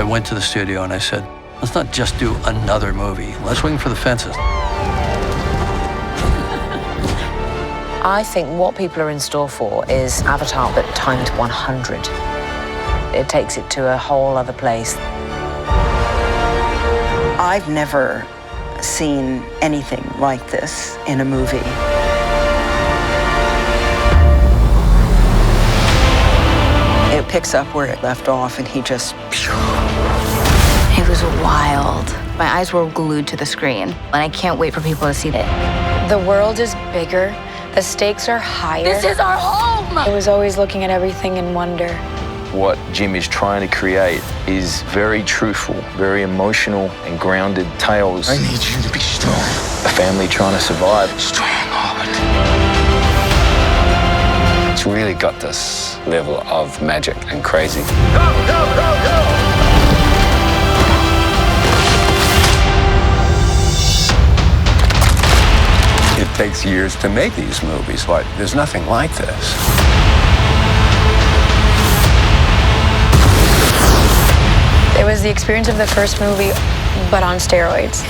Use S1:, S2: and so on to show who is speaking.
S1: I went to the studio and I said, let's not just do another movie. Let's swing for the fences.
S2: I think what people are in store for is Avatar, but timed 100. It takes it to a whole other place.
S3: I've never seen anything like this in a movie. It picks up where it left off, and he just...
S4: It was wild. My eyes were glued to the screen, and I can't wait for people to see it.
S5: The world is bigger. The stakes are higher.
S4: This is our home!
S5: I was always looking at everything in wonder.
S6: What Jim is trying to create is very truthful, very emotional and grounded tales.
S7: I need you to be strong.
S6: A family trying to survive.
S7: Stronghold.
S6: It's really got this level of magic and crazy.
S7: Go, go, go, go!
S8: It takes years to make these movies, but there's nothing like this.
S5: It was the experience of the first movie, but on steroids.